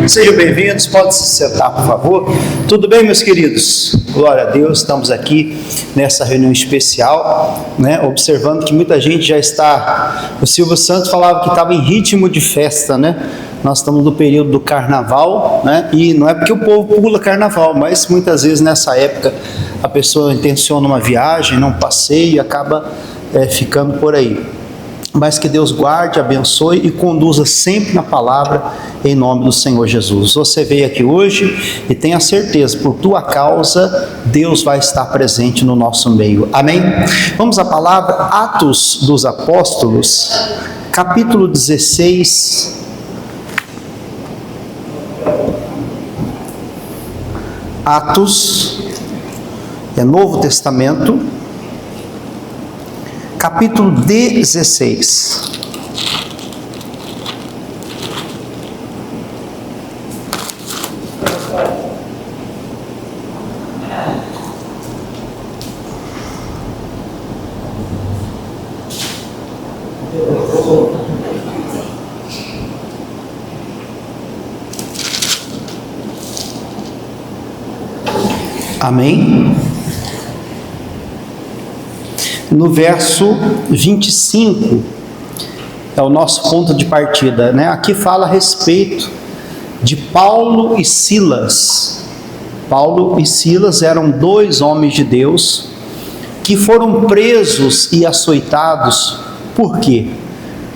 Sejam bem-vindos, pode se sentar, por favor. Tudo bem, meus queridos? Glória a Deus, estamos aqui nessa reunião especial, né? Observando que muita gente já está... O Silvio Santos falava que estava em ritmo de festa, né? Nós estamos no período do carnaval, né? E não é porque o povo pula carnaval, mas muitas vezes nessa época a pessoa intenciona uma viagem, um passeio e acaba ficando por aí. Mas que Deus guarde, abençoe e conduza sempre na palavra, em nome do Senhor Jesus. Você veio aqui hoje e tenha certeza, por tua causa, Deus vai estar presente no nosso meio. Amém? Vamos à palavra, Atos dos Apóstolos, capítulo 16. Atos, Novo Testamento, capítulo 16. Amém? No verso 25 é o nosso ponto de partida, né? Aqui fala a respeito de Paulo e Silas. Paulo e Silas eram dois homens de Deus que foram presos e açoitados. Por quê?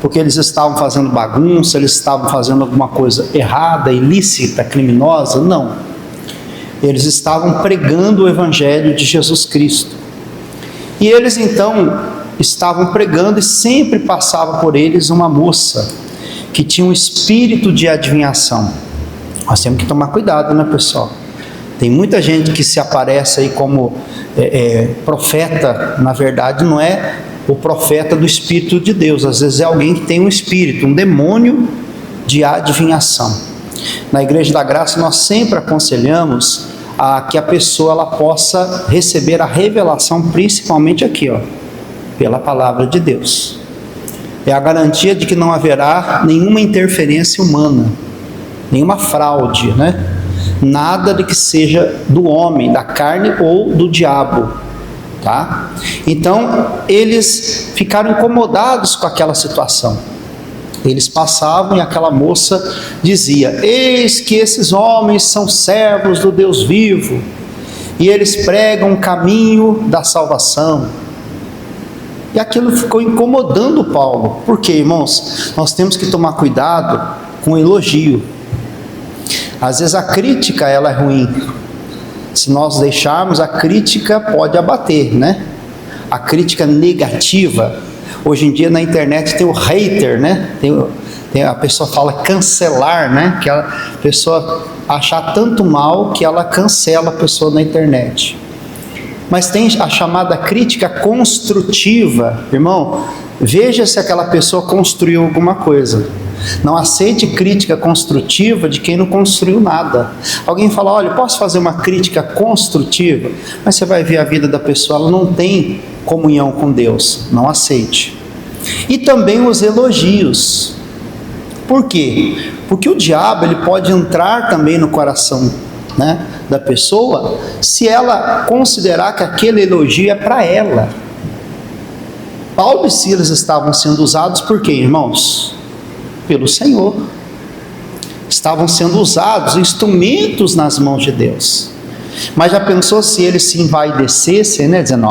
Porque eles estavam fazendo bagunça, eles estavam fazendo alguma coisa errada, ilícita, criminosa? Não. Eles estavam pregando o Evangelho de Jesus Cristo. E eles então estavam pregando e sempre passava por eles uma moça que tinha um espírito de adivinhação. Nós temos que tomar cuidado, né, pessoal? Tem muita gente que se aparece aí como profeta, na verdade não é o profeta do Espírito de Deus, às vezes é alguém que tem um espírito, um demônio de adivinhação. Na Igreja da Graça nós sempre aconselhamos a que a pessoa ela possa receber a revelação, principalmente aqui, pela palavra de Deus. É a garantia de que não haverá nenhuma interferência humana, nenhuma fraude, né? Nada de que seja do homem, da carne ou do diabo, tá? Então, eles ficaram incomodados com aquela situação. Eles passavam e aquela moça dizia: eis que esses homens são servos do Deus vivo, e eles pregam o caminho da salvação. E aquilo ficou incomodando Paulo. Por quê, irmãos? Nós temos que tomar cuidado com o elogio. Às vezes a crítica ela é ruim. Se nós deixarmos, a crítica pode abater, né? A crítica negativa. Hoje em dia na internet tem o hater, né? Tem a pessoa fala cancelar, né? Que a pessoa achar tanto mal que ela cancela a pessoa na internet. Mas tem a chamada crítica construtiva. Irmão, veja se aquela pessoa construiu alguma coisa. Não aceite crítica construtiva de quem não construiu nada. Alguém fala: olha, posso fazer uma crítica construtiva? Mas você vai ver a vida da pessoa, ela não tem comunhão com Deus. Não aceite. E também os elogios. Por quê? Porque o diabo ele pode entrar também no coração, né, da pessoa, se ela considerar que aquele elogio é para ela. Paulo e Silas estavam sendo usados por quê, irmãos? Pelo Senhor. Estavam sendo usados, instrumentos nas mãos de Deus. Mas já pensou se eles se envaidecessem, né, dizendo: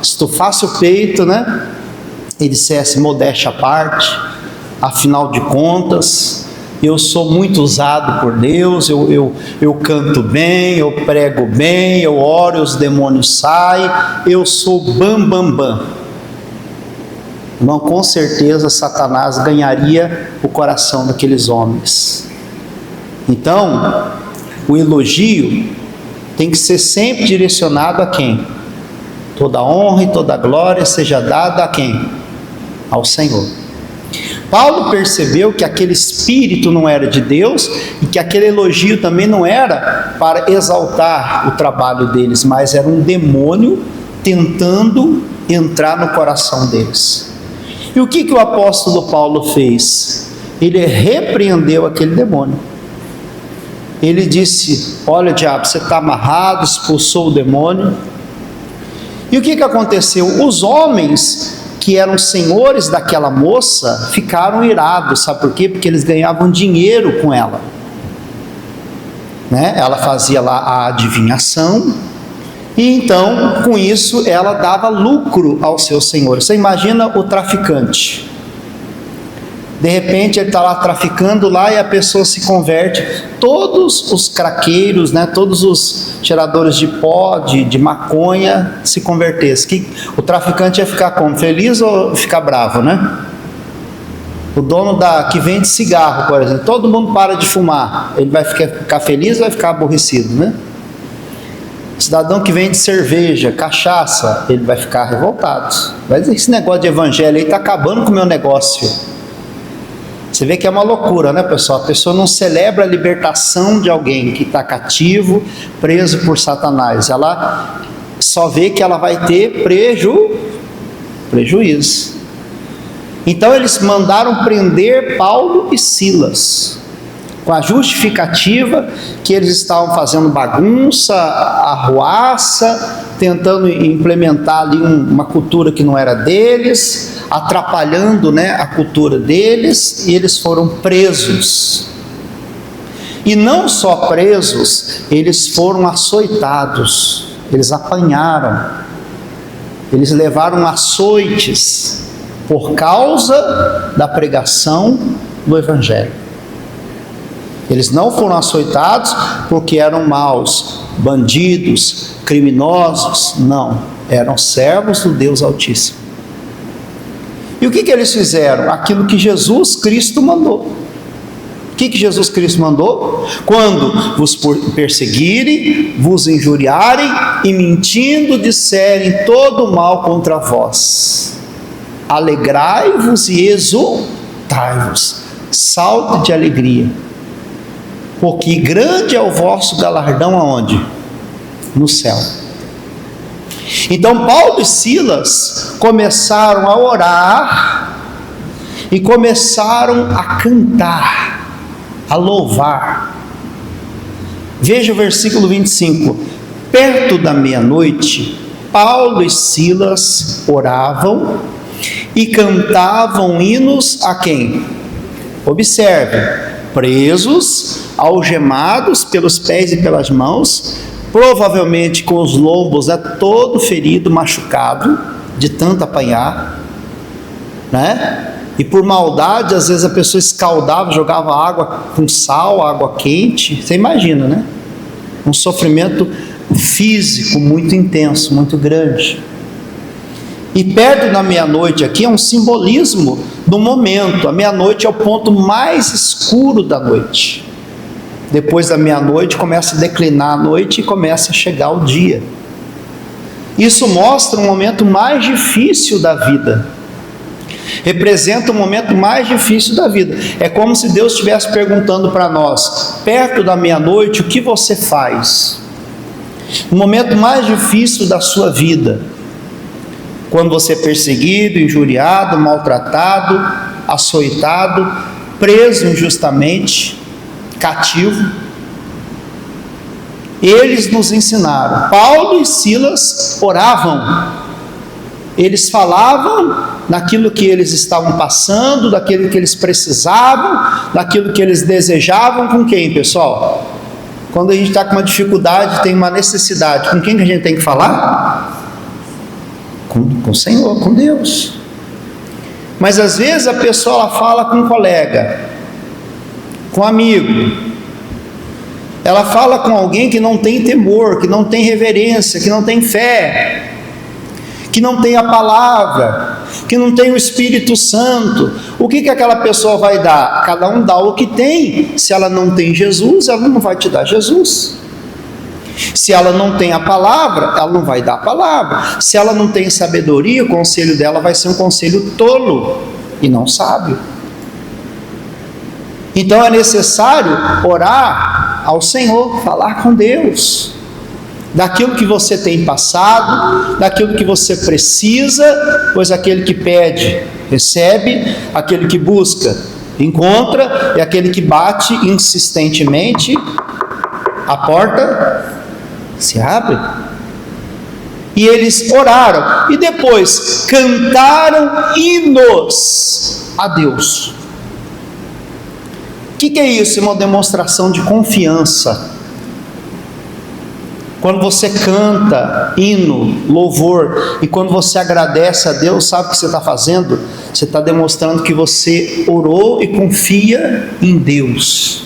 estufasse o peito, né, e dissesse: modéstia à parte, afinal de contas, eu sou muito usado por Deus, eu canto bem, eu prego bem, eu oro e os demônios saem, eu sou bam, bam, bam. Irmão, com certeza Satanás ganharia o coração daqueles homens. Então, o elogio tem que ser sempre direcionado a quem? Toda honra e toda glória seja dada a quem? Ao Senhor. Paulo percebeu que aquele espírito não era de Deus e que aquele elogio também não era para exaltar o trabalho deles, mas era um demônio tentando entrar no coração deles. E o que o apóstolo Paulo fez? Ele repreendeu aquele demônio. ele disse: olha, diabo, você está amarrado, expulsou o demônio. E o que aconteceu? Os homens que eram senhores daquela moça ficaram irados, sabe por quê? Porque eles ganhavam dinheiro com ela, né? Ela fazia lá a adivinhação, e então com isso ela dava lucro aos seus senhores. Você imagina o traficante, de repente ele está lá traficando lá e a pessoa se converte. Todos os craqueiros, né, todos os cheiradores de pó, de maconha se convertessem. O traficante ia ficar como? Feliz ou ficar bravo, né? O dono que vende cigarro, por exemplo, todo mundo para de fumar, ele vai ficar feliz ou vai ficar aborrecido, né? O cidadão que vende cerveja, cachaça, ele vai ficar revoltado. Vai dizer: esse negócio de evangelho aí está acabando com o meu negócio. Você vê que é uma loucura, né, pessoal? A pessoa não celebra a libertação de alguém que está cativo, preso por Satanás. Ela só vê que ela vai ter prejuízo. Então eles mandaram prender Paulo e Silas, com a justificativa que eles estavam fazendo bagunça, arruaça, tentando implementar ali uma cultura que não era deles, atrapalhando, né, a cultura deles, e eles foram presos. E não só presos, eles foram açoitados, eles apanharam, eles levaram açoites por causa da pregação do Evangelho. Eles não foram açoitados porque eram maus, bandidos, criminosos, não, eram servos do Deus Altíssimo. E o que eles fizeram? Aquilo que Jesus Cristo mandou. O que Jesus Cristo mandou? Quando vos perseguirem, vos injuriarem e mentindo disserem todo mal contra vós, alegrai-vos e exultai-vos, salte de alegria, porque grande é o vosso galardão aonde? No céu. Então Paulo e Silas começaram a orar e começaram a cantar, a louvar. Veja o versículo 25: perto da meia-noite, Paulo e Silas oravam e cantavam hinos a quem? Observe: presos, algemados pelos pés e pelas mãos, provavelmente com os lombos, né, todo ferido, machucado, de tanto apanhar, né? E por maldade, às vezes a pessoa escaldava, jogava água com sal, água quente. Você imagina, né? Um sofrimento físico muito intenso, muito grande. E perto da meia-noite aqui é um simbolismo do momento. A meia-noite é o ponto mais escuro da noite. Depois da meia-noite começa a declinar a noite e começa a chegar o dia. Isso mostra um momento mais difícil da vida. Representa o momento mais difícil da vida. É como se Deus estivesse perguntando para nós: perto da meia-noite, o que você faz? O momento mais difícil da sua vida, quando você é perseguido, injuriado, maltratado, açoitado, preso injustamente, cativo. Eles nos ensinaram. Paulo e Silas oravam, eles falavam daquilo que eles estavam passando, daquilo que eles precisavam, daquilo que eles desejavam. Com quem, pessoal? Quando a gente está com uma dificuldade, tem uma necessidade, com quem que a gente tem que falar? Com o Senhor, com Deus. Mas às vezes a pessoa ela fala com um colega, com um amigo, ela fala com alguém que não tem temor, que não tem reverência, que não tem fé, que não tem a palavra, que não tem o Espírito Santo. O que aquela pessoa vai dar? Cada um dá o que tem. Se ela não tem Jesus, ela não vai te dar Jesus. Se ela não tem a palavra, ela não vai dar a palavra. Se ela não tem sabedoria, o conselho dela vai ser um conselho tolo e não sábio. Então é necessário orar ao Senhor, falar com Deus, daquilo que você tem passado, daquilo que você precisa, pois aquele que pede, recebe, aquele que busca, encontra, e aquele que bate insistentemente, a porta se abre. E eles oraram, e depois cantaram hinos a Deus. O que é isso? É uma demonstração de confiança. Quando você canta hino, louvor, e quando você agradece a Deus, sabe o que você está fazendo? Você está demonstrando que você orou e confia em Deus.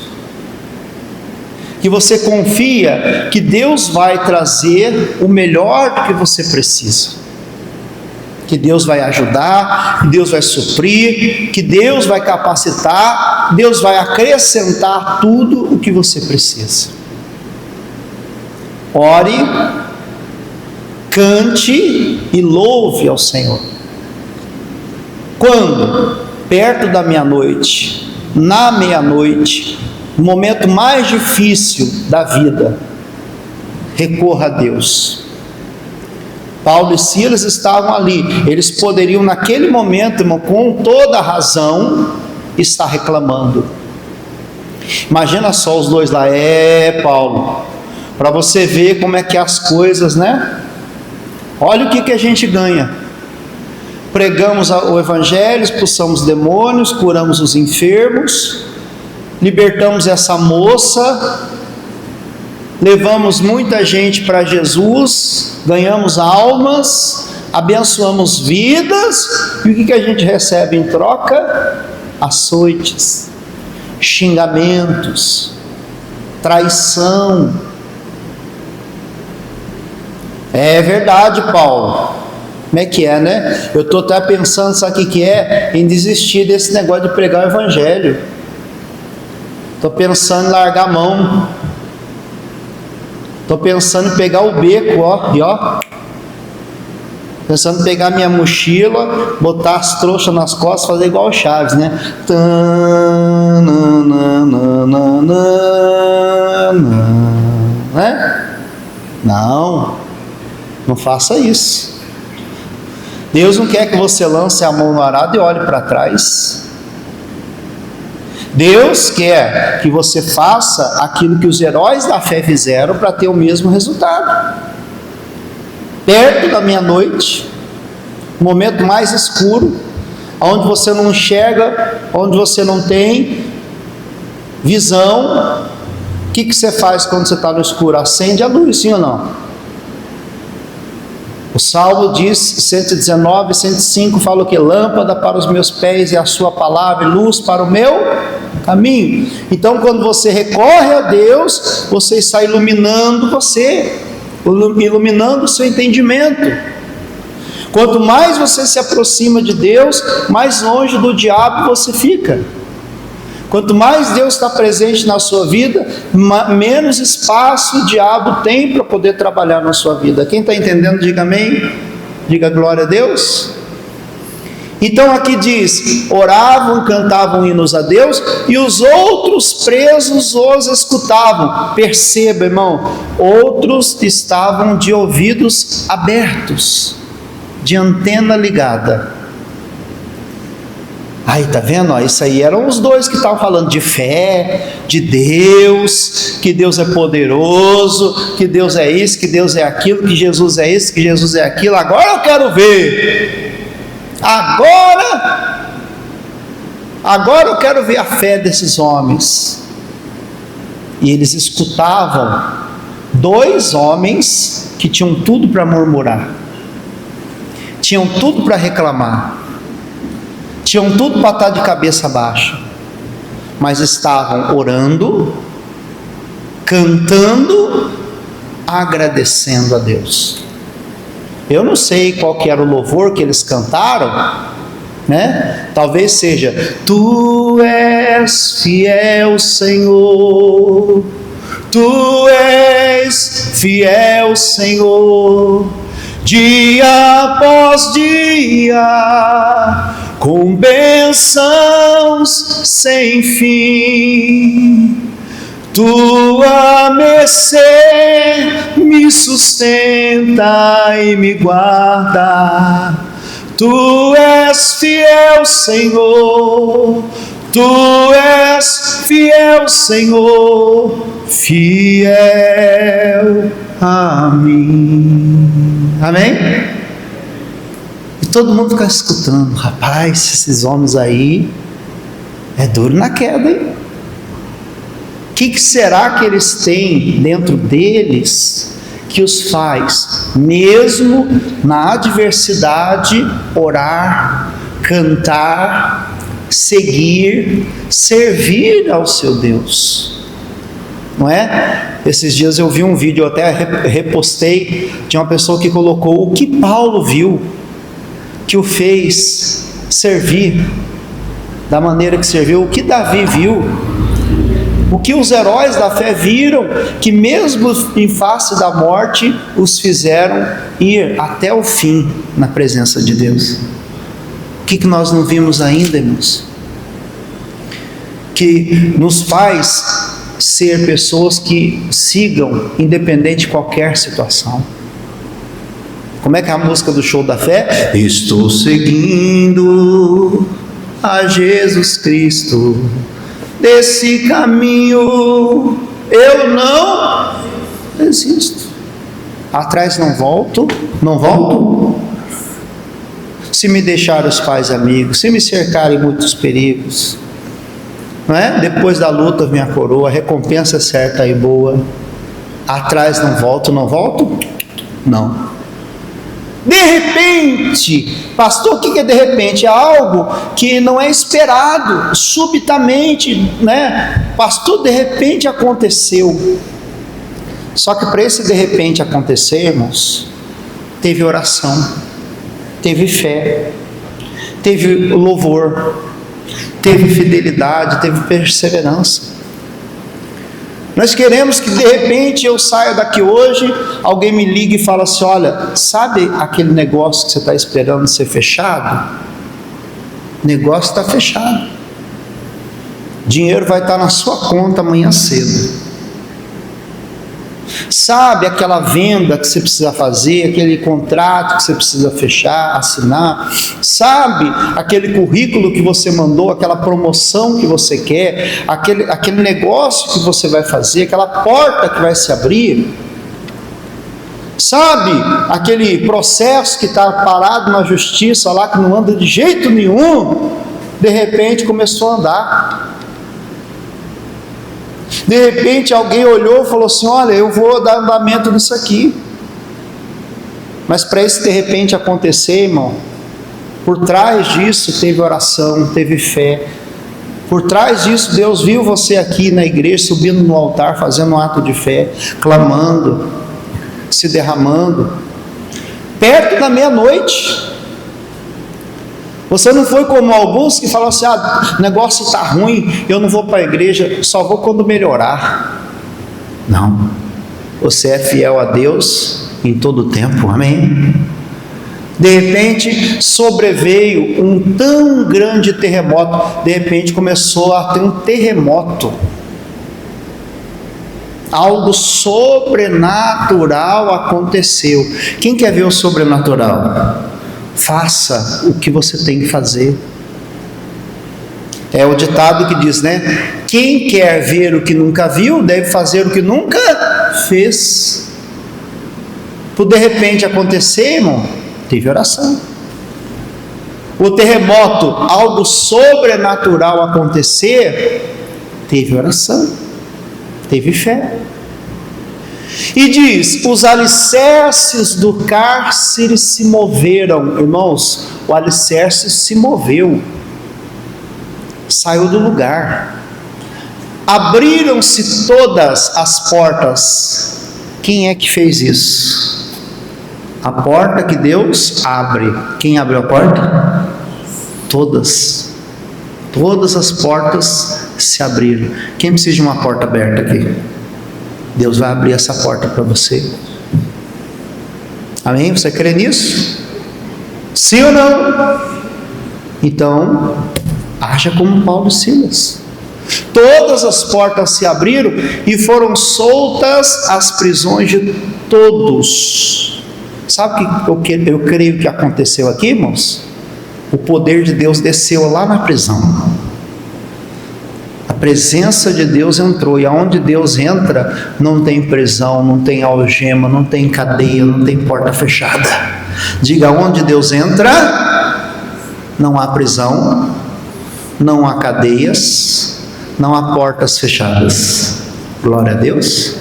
Que você confia que Deus vai trazer o melhor do que você precisa. Que Deus vai ajudar, que Deus vai suprir, que Deus vai capacitar, Deus vai acrescentar tudo o que você precisa. Ore, cante e louve ao Senhor. Quando? Perto da meia-noite, na meia-noite, no momento mais difícil da vida, recorra a Deus. Paulo e Silas estavam ali, eles poderiam naquele momento, irmão, com toda a razão, estar reclamando. Imagina só os dois lá, Paulo, para você ver como é que é as coisas, né? Olha o que a gente ganha. Pregamos o Evangelho, expulsamos demônios, curamos os enfermos, libertamos essa moça, levamos muita gente para Jesus, ganhamos almas, abençoamos vidas, e o que a gente recebe em troca? Açoites, xingamentos, traição. É verdade, Paulo. Como é que é, né? Eu estou até pensando, sabe o que é? Em desistir desse negócio de pregar o Evangelho. Estou pensando em largar a mão. Estou pensando em pegar o beco, ó. Pensando em pegar minha mochila, botar as trouxas nas costas, fazer igual o Chaves, né? Né? Não faça isso. Deus não quer que você lance a mão no arado e olhe para trás. Deus quer que você faça aquilo que os heróis da fé fizeram para ter o mesmo resultado. Perto da meia-noite, momento mais escuro, onde você não enxerga, onde você não tem visão, o que você faz quando você está no escuro? Acende a luz, sim ou não? O Salmo diz, 119, 105, fala o que? Lâmpada para os meus pés e a sua palavra, e luz para o meu caminho. Então, quando você recorre a Deus, você está iluminando você, iluminando o seu entendimento. Quanto mais você se aproxima de Deus, mais longe do diabo você fica. Quanto mais Deus está presente na sua vida, menos espaço o diabo tem para poder trabalhar na sua vida. Quem está entendendo, diga amém, diga glória a Deus. Então aqui diz, oravam, cantavam hinos a Deus, e os outros presos os escutavam. Perceba, irmão, outros estavam de ouvidos abertos, de antena ligada. Aí, tá vendo? Isso aí eram os dois que estavam falando de fé, de Deus, que Deus é poderoso, que Deus é isso, que Deus é aquilo, que Jesus é isso, que Jesus é aquilo. Agora eu quero ver. Agora eu quero ver a fé desses homens. E eles escutavam dois homens que tinham tudo para murmurar, tinham tudo para reclamar, tinham tudo para estar de cabeça baixa, mas estavam orando, cantando, agradecendo a Deus. Eu não sei qual que era o louvor que eles cantaram, né? Talvez seja: Tu és fiel, Senhor, Tu és fiel, Senhor, dia após dia, com bênçãos sem fim. Tua mercê me sustenta e me guarda. Tu és fiel, Senhor, Tu és és fiel, Senhor, fiel a mim. Amém? E todo mundo fica escutando. Rapaz, esses homens aí é duro na queda, hein? O que será que eles têm dentro deles que os faz, mesmo na adversidade, orar, cantar, seguir, servir ao seu Deus? Não é? Esses dias eu vi um vídeo, eu até repostei, de uma pessoa que colocou o que Paulo viu, que o fez servir da maneira que serviu, o que Davi viu, o que os heróis da fé viram, que mesmo em face da morte, os fizeram ir até o fim na presença de Deus. O que nós não vimos ainda, irmãos? Que nos faz ser pessoas que sigam, independente de qualquer situação. Como é que é a música do Show da Fé? Estou seguindo a Jesus Cristo, desse caminho eu não desisto. Atrás não volto, não volto. Se me deixar os pais amigos, se me cercarem muitos perigos, não é? Depois da luta vem a coroa, a recompensa é certa e boa. Atrás não volto, não volto? Não. De repente, pastor, o que é de repente? É algo que não é esperado, subitamente, né? Pastor, de repente aconteceu. Só que para esse de repente acontecer, irmãos, teve oração, teve fé, teve louvor, teve fidelidade, teve perseverança. Nós queremos que de repente eu saia daqui hoje, alguém me ligue e fala assim: olha, sabe aquele negócio que você está esperando ser fechado? O negócio está fechado, dinheiro vai estar na sua conta amanhã cedo. Sabe aquela venda que você precisa fazer, aquele contrato que você precisa fechar, assinar? Sabe aquele currículo que você mandou, aquela promoção que você quer, aquele negócio que você vai fazer, aquela porta que vai se abrir? Sabe aquele processo que está parado na justiça lá, que não anda de jeito nenhum, de repente começou a andar? De repente alguém olhou e falou assim: olha, eu vou dar andamento nisso aqui. Mas para esse de repente acontecer, irmão, por trás disso teve oração, teve fé. Por trás disso Deus viu você aqui na igreja, subindo no altar, fazendo um ato de fé, clamando, se derramando, perto da meia-noite. Você não foi como alguns que falam assim: ah, o negócio está ruim, eu não vou para a igreja, só vou quando melhorar. Não, você é fiel a Deus em todo o tempo, amém? De repente sobreveio um tão grande terremoto, de repente começou a ter um terremoto, algo sobrenatural aconteceu. Quem quer ver o sobrenatural? Faça o que você tem que fazer. É o ditado que diz, né? Quem quer ver o que nunca viu, deve fazer o que nunca fez. Por de repente acontecer, irmão, teve oração. O terremoto, algo sobrenatural acontecer, teve oração, teve fé. E diz: os alicerces do cárcere se moveram. Irmãos, o alicerce se moveu, saiu do lugar, abriram-se todas as portas. Quem é que fez isso? A porta que Deus abre. Quem abriu a porta? Todas as portas se abriram. Quem precisa de uma porta aberta aqui? Deus vai abrir essa porta para você. Amém? Você crê nisso? Sim ou não? Então, haja como Paulo e Silas. Todas as portas se abriram e foram soltas as prisões de todos. Sabe o que eu creio que aconteceu aqui, irmãos? O poder de Deus desceu lá na prisão. presença de Deus entrou, e aonde Deus entra, não tem prisão, não tem algema, não tem cadeia, não tem porta fechada. Diga: onde Deus entra, não há prisão, não há cadeias, não há portas fechadas. Glória a Deus.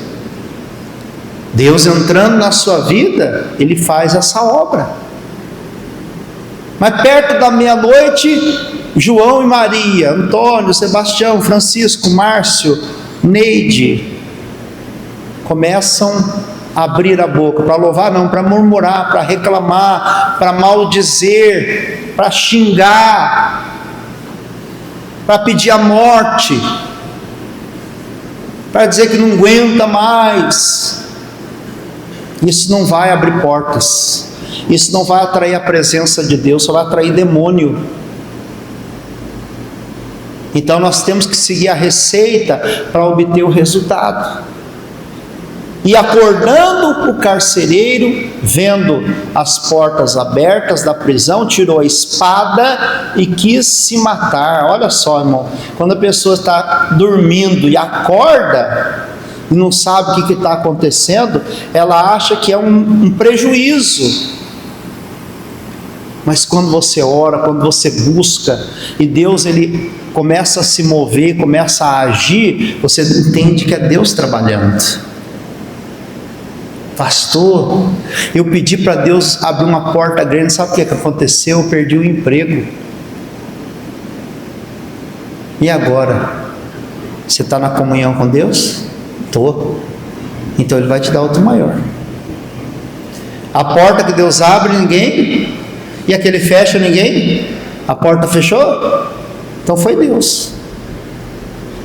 Deus entrando na sua vida, Ele faz essa obra. Mas perto da meia-noite, João e Maria, Antônio, Sebastião, Francisco, Márcio, Neide, começam a abrir a boca, para louvar não, para murmurar, para reclamar, para maldizer, para xingar, para pedir a morte, para dizer que não aguenta mais. Isso não vai abrir portas, isso não vai atrair a presença de Deus, só vai atrair demônio. Então nós temos que seguir a receita para obter o resultado. E acordando o carcereiro, vendo as portas abertas da prisão, tirou a espada e quis se matar. Olha só, irmão, quando a pessoa está dormindo e acorda e não sabe o que está acontecendo, ela acha que é um prejuízo. Mas quando você ora, quando você busca, e Deus Ele começa a se mover, começa a agir, você entende que é Deus trabalhando. Pastor, eu pedi para Deus abrir uma porta grande, sabe o que aconteceu? Eu perdi o emprego. E agora? Você está na comunhão com Deus? Estou. Então Ele vai te dar outro maior. A porta que Deus abre, ninguém, e aquele fecha, ninguém. A porta fechou? Então foi Deus.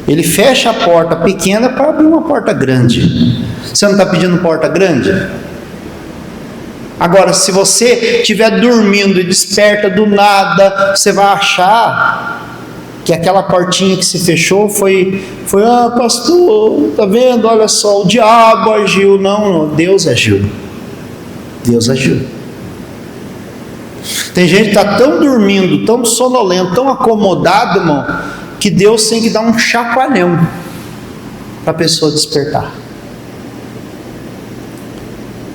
Ele fecha a porta pequena para abrir uma porta grande. Você não está pedindo porta grande? Agora, se você estiver dormindo e desperta do nada, você vai achar que aquela portinha que se fechou foi pastor, tá vendo? Olha só, o diabo agiu. Não, Deus agiu. Deus agiu. Tem gente que está tão dormindo, tão sonolento, tão acomodado, irmão, que Deus tem que dar um chacoalhão para a pessoa despertar.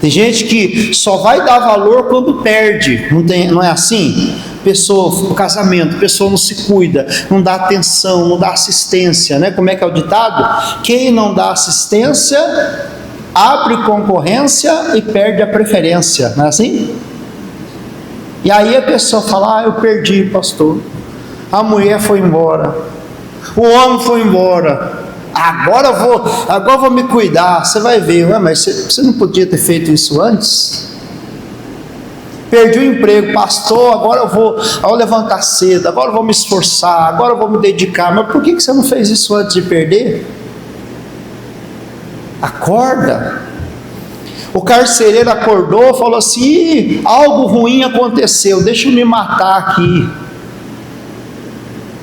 Tem gente que só vai dar valor quando perde, não é assim? Pessoa, o casamento, a pessoa não se cuida, não dá atenção, não dá assistência, né? Como é que é o ditado? Quem não dá assistência, abre concorrência e perde a preferência, não é assim? E aí a pessoa fala: eu perdi, pastor, a mulher foi embora, o homem foi embora, agora eu vou me cuidar. Você vai ver, mas você não podia ter feito isso antes? Perdi o emprego, pastor, agora eu vou levantar cedo, agora eu vou me esforçar, agora eu vou me dedicar. Mas por que você não fez isso antes de perder? Acorda. O carcereiro acordou, falou assim: algo ruim aconteceu, deixa eu me matar aqui.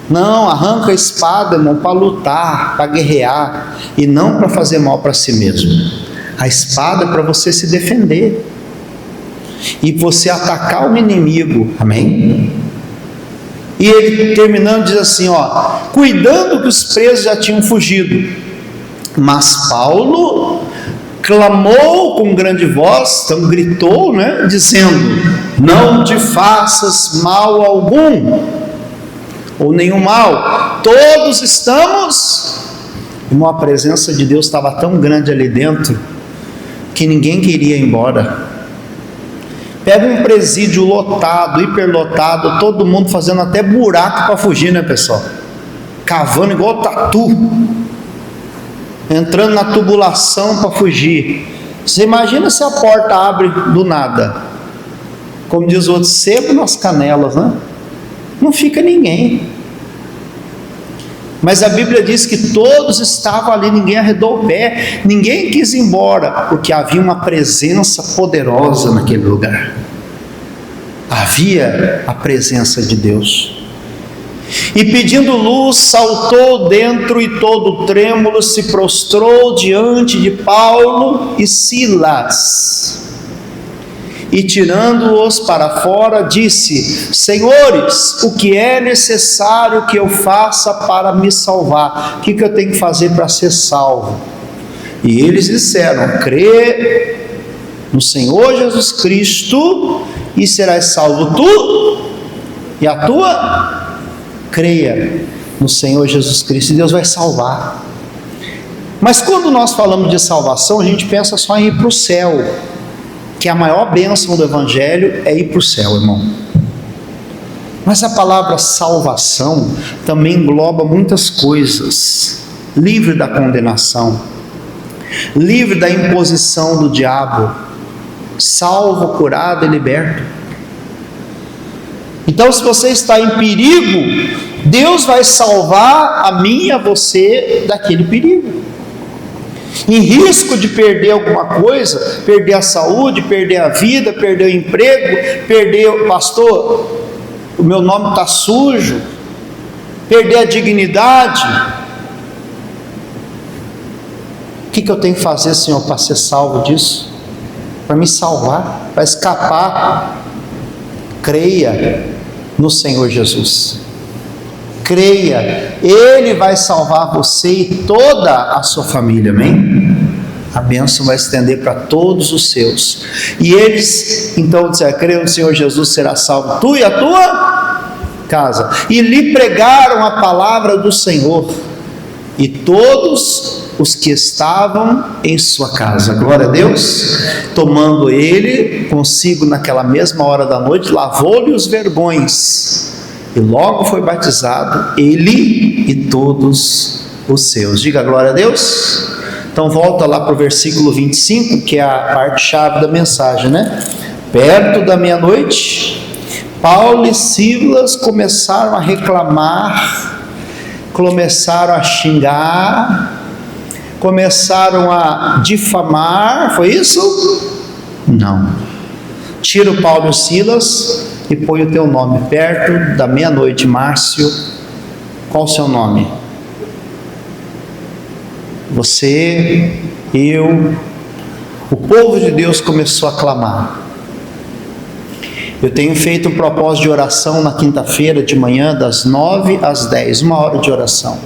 Não, arranca a espada, irmão, para lutar, para guerrear, e não para fazer mal para si mesmo. A espada é para você se defender e você atacar o inimigo, amém? E ele terminando diz assim, cuidando que os presos já tinham fugido, mas Paulo clamou com grande voz, então gritou, né, dizendo: não te faças mal algum, ou nenhum mal, todos estamos. Irmão, a presença de Deus estava tão grande ali dentro, que ninguém queria ir embora. Pega um presídio lotado, hiperlotado, todo mundo fazendo até buraco para fugir, né, pessoal? Cavando igual tatu, entrando na tubulação para fugir. Você imagina se a porta abre do nada, como diz o outro, sebo nas canelas, né? Não fica ninguém. Mas a Bíblia diz que todos estavam ali, ninguém arredou o pé, ninguém quis ir embora, porque havia uma presença poderosa naquele lugar. Havia a presença de Deus. E pedindo luz, saltou dentro e todo trêmulo se prostrou diante de Paulo e Silas. e tirando-os para fora, disse: Senhores, o que é necessário que eu faça para me salvar? O que eu tenho que fazer para ser salvo? E eles disseram: crê no Senhor Jesus Cristo e serás salvo tu e a tua. Creia no Senhor Jesus Cristo e Deus vai salvar. Mas quando nós falamos de salvação, a gente pensa só em ir para o céu, que a maior bênção do Evangelho é ir para o céu, irmão. Mas a palavra salvação também engloba muitas coisas: livre da condenação, livre da imposição do diabo, salvo, curado e liberto. Então, se você está em perigo, Deus vai salvar a mim e a você daquele perigo. Em risco de perder alguma coisa, perder a saúde, perder a vida, perder o emprego, perder, pastor, o meu nome está sujo, perder a dignidade. O que eu tenho que fazer, Senhor, para ser salvo disso? Para me salvar, para escapar? Creia no Senhor Jesus. Creia, Ele vai salvar você e toda a sua família, amém? A bênção vai estender para todos os seus. E eles, então, disseram: creia no Senhor Jesus, será salvo tu e a tua casa. E lhe pregaram a palavra do Senhor, e todos os que estavam em sua casa. Glória a Deus. Tomando ele consigo naquela mesma hora da noite, lavou-lhe os vergões, e logo foi batizado, ele e todos os seus. Diga glória a Deus. Então volta lá para o versículo 25, que é a parte-chave da mensagem, né? Perto da meia-noite, Paulo e Silas começaram a reclamar, começaram a xingar, começaram a difamar. Foi isso? Não. Tira o Paulo e Silas e põe o teu nome. Perto da meia-noite, Márcio, qual o seu nome? Você, eu, o povo de Deus começou a clamar. Eu tenho feito um propósito de oração na quinta-feira de manhã, das 9 às 10, 1 hora de oração.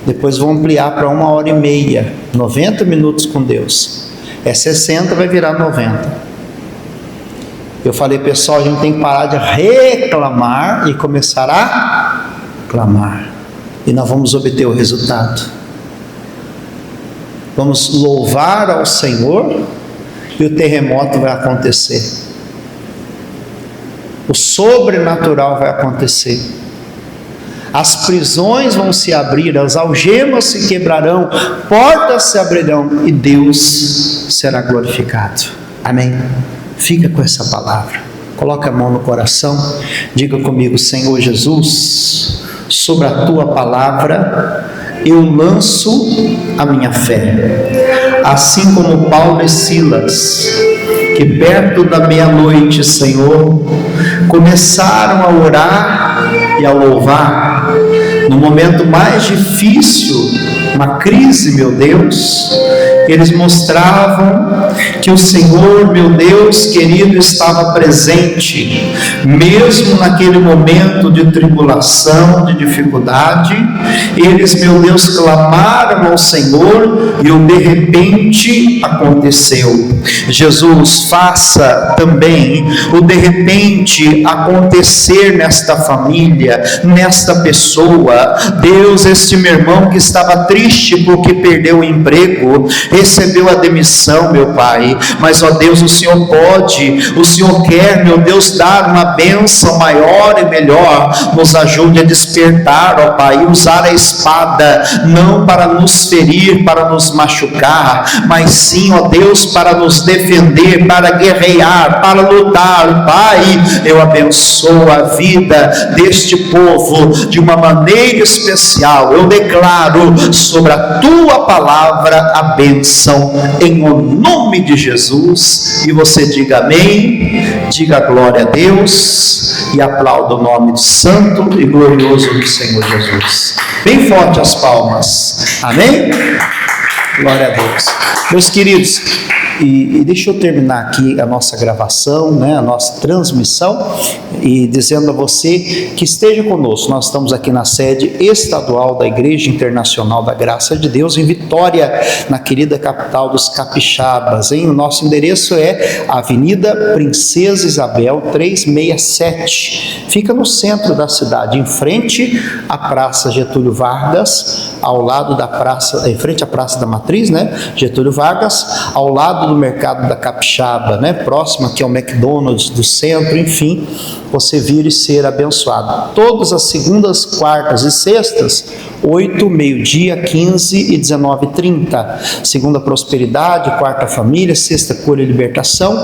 Depois vou ampliar para 1h30, 90 minutos com Deus. É 60, vai virar 90. Eu falei, pessoal, a gente tem que parar de reclamar e começar a clamar. E nós vamos obter o resultado. Vamos louvar ao Senhor e o terremoto vai acontecer. O sobrenatural vai acontecer. As prisões vão se abrir, as algemas se quebrarão, portas se abrirão e Deus será glorificado. Amém? Fica com essa palavra. Coloca a mão no coração. Diga comigo: Senhor Jesus, sobre a tua palavra eu lanço a minha fé. Assim como Paulo e Silas, que perto da meia-noite, Senhor, começaram a orar e a louvar, no momento mais difícil, uma crise, meu Deus, eles mostravam que o Senhor, meu Deus querido, estava presente, mesmo naquele momento de tribulação, de dificuldade. Eles, meu Deus, clamaram ao Senhor e o de repente aconteceu. Jesus, faça também o de repente acontecer nesta família, nesta pessoa. Deus, este meu irmão que estava triste porque perdeu o emprego, recebeu a demissão, meu Pai, mas ó Deus, o Senhor pode, o Senhor quer, meu Deus, dar uma bênção maior e melhor. Nos ajude a despertar, ó Pai, e usar a espada, não para nos ferir, para nos machucar, mas sim, ó Deus, para nos defender, para guerrear, para lutar. Pai, eu abençoo a vida deste povo de uma maneira especial. Eu declaro sobre a tua palavra a bênção em o nome de Jesus. E você diga amém, diga glória a Deus e aplauda o nome de santo e glorioso do Senhor Jesus. Bem forte as palmas. Amém? Glória a Deus. Meus queridos, E deixa eu terminar aqui a nossa gravação, né, a nossa transmissão, e dizendo a você que esteja conosco. Nós estamos aqui na sede estadual da Igreja Internacional da Graça de Deus, em Vitória, na querida capital dos capixabas, hein? O nosso endereço é Avenida Princesa Isabel 367. Fica no centro da cidade, em frente à Praça Getúlio Vargas, ao lado da praça, em frente à Praça da Matriz, né? Getúlio Vargas, ao lado do Mercado da Capixaba, né? Próximo aqui ao McDonald's do centro, enfim, você vir e ser abençoado. Todas as segundas, quartas e sextas, 8, meio-dia, 15 e 19h30. Segunda, prosperidade, quarta, família, sexta, cura e libertação,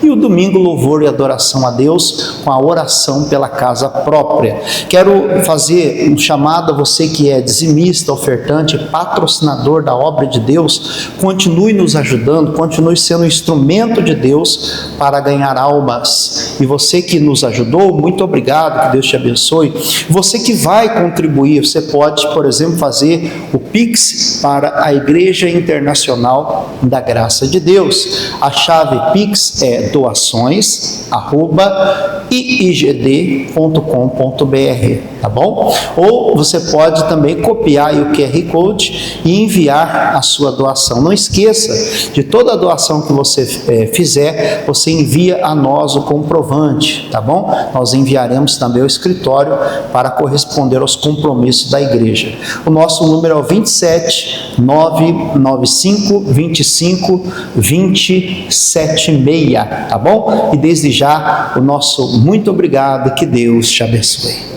e o domingo, louvor e adoração a Deus, com a oração pela casa própria. Quero fazer um chamado a você que é dizimista, ofertante, patrocinador da obra de Deus. Continue nos ajudando, continue sendo um instrumento de Deus para ganhar almas. E você que nos ajudou, muito obrigado, que Deus te abençoe. Você que vai contribuir, você pode, por exemplo, fazer o Pix para a Igreja Internacional da Graça de Deus. A chave Pix é doações@iigd.com.br, tá bom? Ou você pode também copiar aí o QR Code e enviar a sua doação. Não esqueça, de toda a doação que você fizer, você envia a nós o comprovante, tá bom? Nós enviaremos também ao escritório para corresponder aos compromissos da igreja. O nosso número é o 27 995 25 276, tá bom? E desde já, o nosso muito obrigado, que Deus te abençoe.